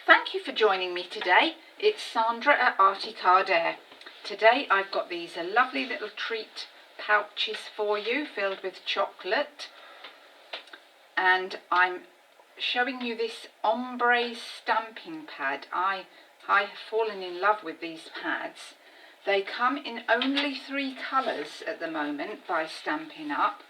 Thank you for joining me today. It's Sandra at Arty Card Air. Today I've got these lovely little treat pouches for you filled with chocolate, and I'm showing you this ombre stamping pad. I have fallen in love with these pads. They come in only 3 colours at the moment by Stampin' Up.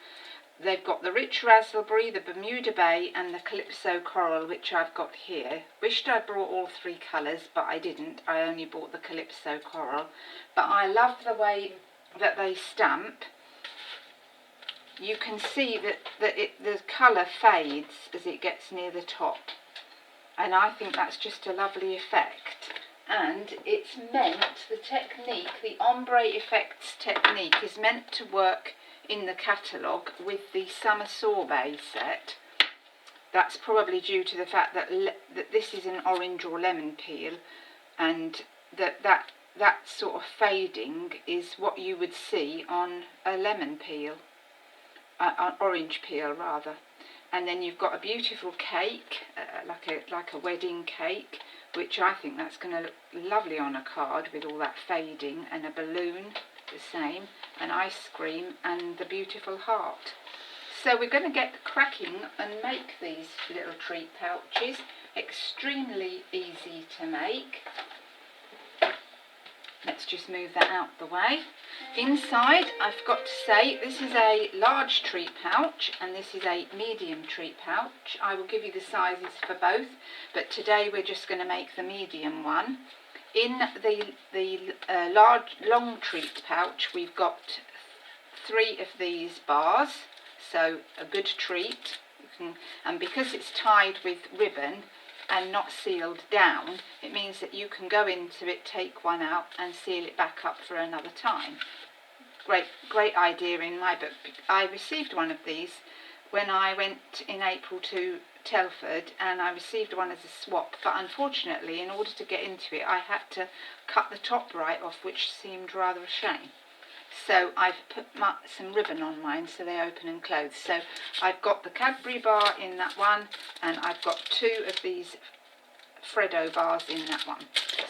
They've got the rich raspberry, the Bermuda Bay and the Calypso Coral, which I've got here. Wished I brought all 3 colours, but I didn't. I only bought the Calypso Coral. But I love the way that they stamp. You can see that the colour fades as it gets near the top. And I think that's just a lovely effect. And it's meant, the technique, the ombre effects technique is meant to work in the catalogue with the summer sorbet set. That's probably due to the fact that this is an orange or lemon peel, and that sort of fading is what you would see on a lemon peel, an orange peel rather. And then you've got a beautiful cake, like a wedding cake, which I think that's going to look lovely on a card with all that fading, and a balloon the same, an ice cream and the beautiful heart. So we're going to get cracking and make these little treat pouches. Extremely easy to make. Let's just move that out the way. Inside, I've got to say, this is a large treat pouch and this is a medium treat pouch. I will give you the sizes for both, but today we're just going to make the medium one. In the large long treat pouch, we've got 3 of these bars, so a good treat. And because it's tied with ribbon and not sealed down, it means that you can go into it, take one out and seal it back up for another time. Great idea in my book. I received one of these when I went in April to Telford, and I received one as a swap, but unfortunately in order to get into it I had to cut the top right off, which seemed rather a shame. So I've put some ribbon on mine so they open and close. So I've got the Cadbury bar in that one, and I've got 2 of these Freddo bars in that one.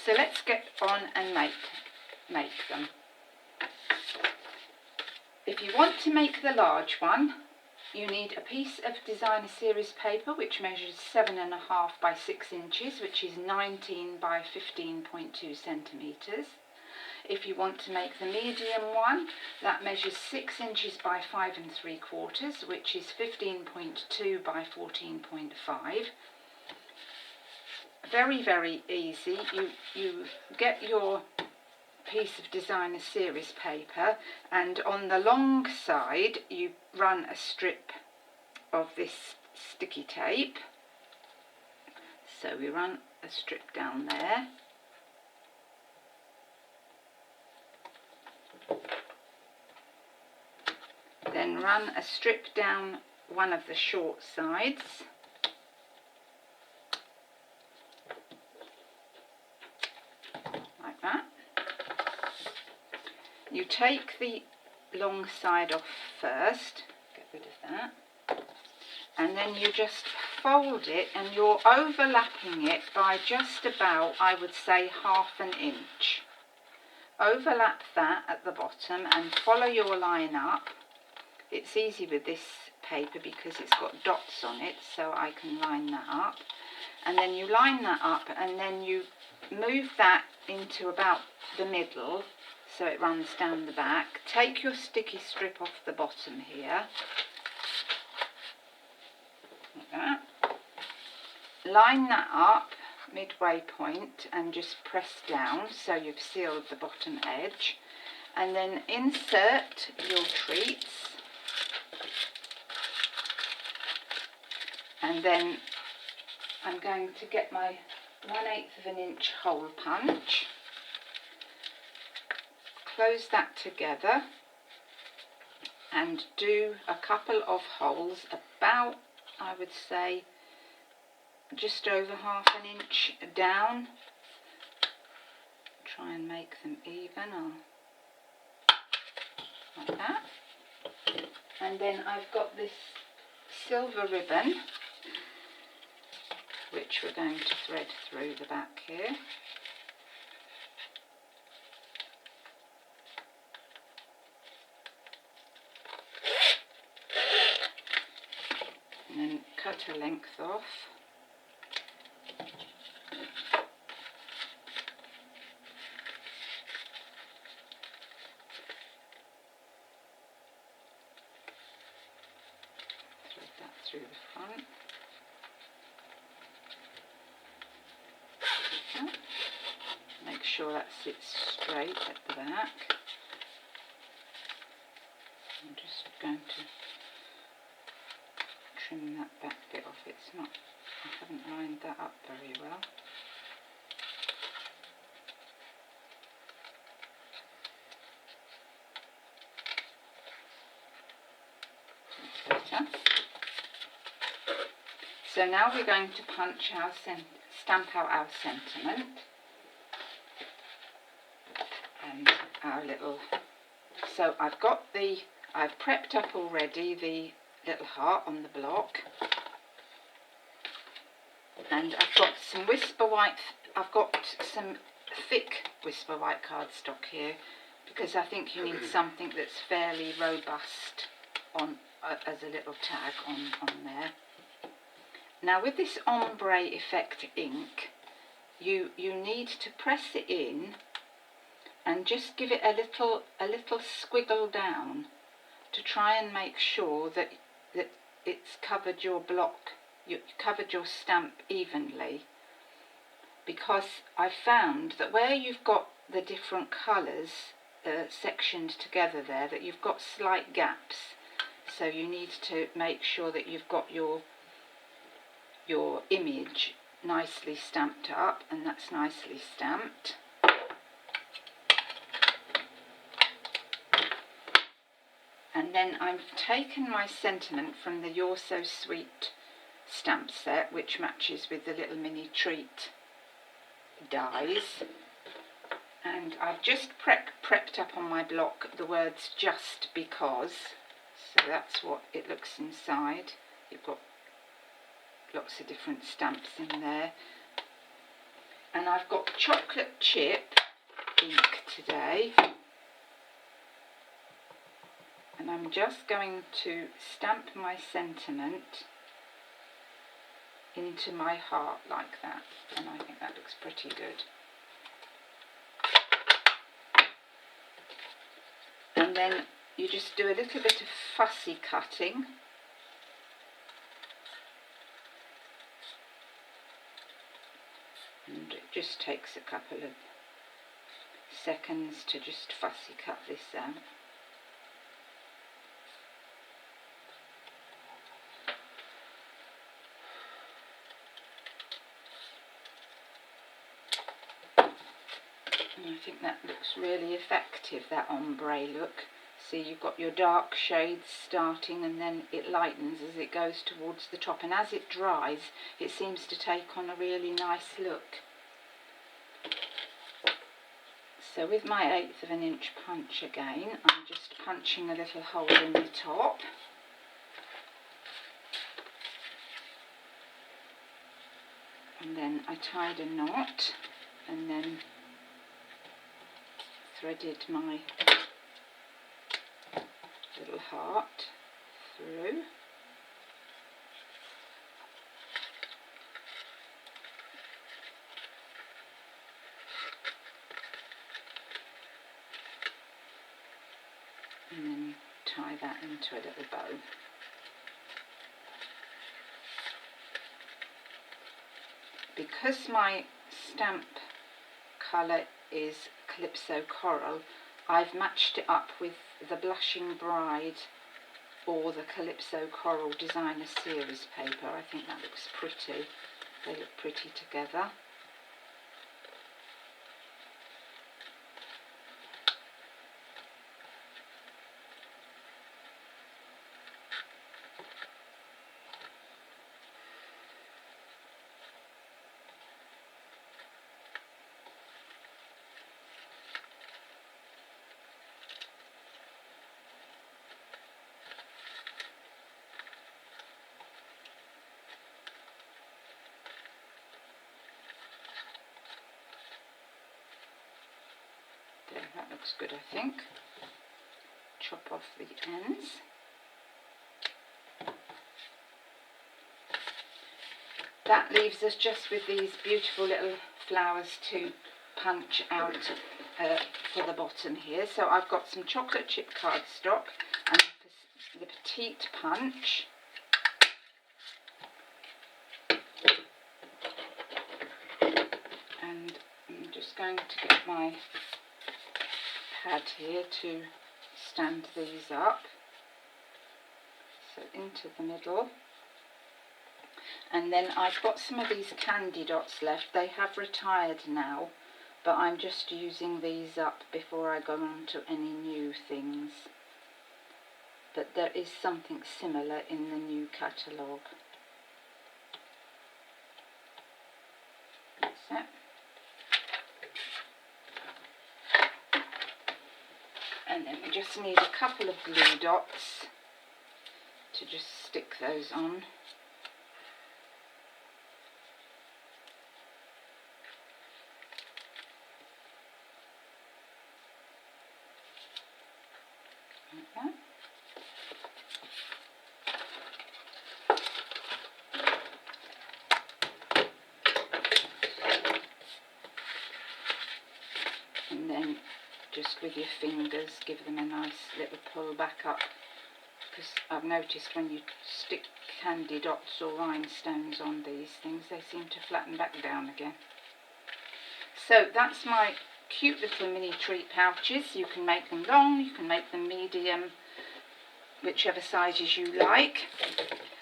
So let's get on and make them. If you want to make the large one, you need a piece of designer series paper which measures 7.5 by 6 inches, which is 19 by 15.2 centimetres. If you want to make the medium one, that measures 6 inches by 5 3/4, which is 15.2 by 14.5. Very, very easy. You get your piece of designer series paper, and on the long side you run a strip of this sticky tape. So we run a strip down there. Then run a strip down one of the short sides. Like that. You take the long side off first, get rid of that, and then you just fold it, and you're overlapping it by just about, I would say, 1/2 inch. Overlap that at the bottom and follow your line up. It's easy with this paper because it's got dots on it, so I can line that up. And then you line that up, and then you move that into about the middle, so it runs down the back. Take your sticky strip off the bottom here, like that. Line that up midway point and just press down so you've sealed the bottom edge, and then insert your treats, and then I'm going to get my 1/8 inch hole punch, close that together and do a couple of holes about, I would say, just over 1/2 inch down. Try and make them even, like that. And then I've got this silver ribbon, which we're going to thread through the back here. And then cut a length off. Thread that through the front. Make sure that sits straight at the back. I'm just going to trim that back bit off. It's not, I haven't lined that up very well. That's better. So now we're going to punch our stamp out our sentiment and our little. So I've prepped up already the little heart on the block, and I've got some Whisper White. I've got some thick Whisper White cardstock here because I think you need something that's fairly robust on as a little tag on there. Now with this ombre effect ink, you need to press it in and just give it a little squiggle down to try and make sure that it's covered your block, you covered your stamp evenly, because I found that where you've got the different colours sectioned together there, that you've got slight gaps, so you need to make sure that you've got your image nicely stamped up, and that's nicely stamped. And then I've taken my sentiment from the You're So Sweet stamp set, which matches with the little mini treat dies, and I've just prepped up on my block the words "just because," so that's what it looks inside. You've got lots of different stamps in there, and I've got chocolate chip ink today, and I'm just going to stamp my sentiment into my heart like that, and I think that looks pretty good. And then you just do a little bit of fussy cutting, and it just takes a couple of seconds to just fussy cut this out. And I think that looks really effective, that ombre look. See, you've got your dark shades starting, and then it lightens as it goes towards the top, and as it dries it seems to take on a really nice look. So with my 1/8 of an inch punch again, I'm just punching a little hole in the top. And then I tied a knot, and then threaded my little heart through. And then tie that into a little bow. Because my stamp colour is Calypso Coral, I've matched it up with the Blushing Bride or the Calypso Coral Designer Series paper. I think that looks pretty. They look pretty together. looks good, I think. Chop off the ends. That leaves us just with these beautiful little flowers to punch out for the bottom here. So I've got some chocolate chip cardstock and the petite punch. And I'm just going to get my pad here to stand these up. So into the middle. And then I've got some of these candy dots left. They have retired now, but I'm just using these up before I go on to any new things. But there is something similar in the new catalogue. That's it. And then we just need a couple of glue dots to just stick those on. Like that. And then just with your fingers give them a nice little pull back up, because I've noticed when you stick candy dots or rhinestones on these things, they seem to flatten back down again. So that's my cute little mini treat pouches. You can make them long, you can make them medium, whichever sizes you like.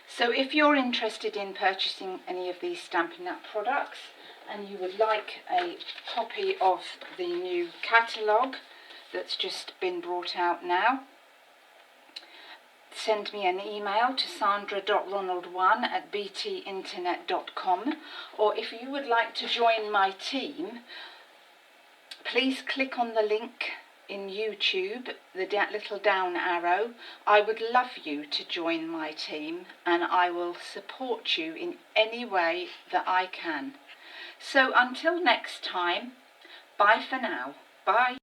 So if you're interested in purchasing any of these Stampin' Up! Products and you would like a copy of the new catalogue that's just been brought out now, send me an email to sandra.ronald1@btinternet.com, or if you would like to join my team, please click on the link in YouTube, the little down arrow. I would love you to join my team and I will support you in any way that I can. So until next time, bye for now. Bye.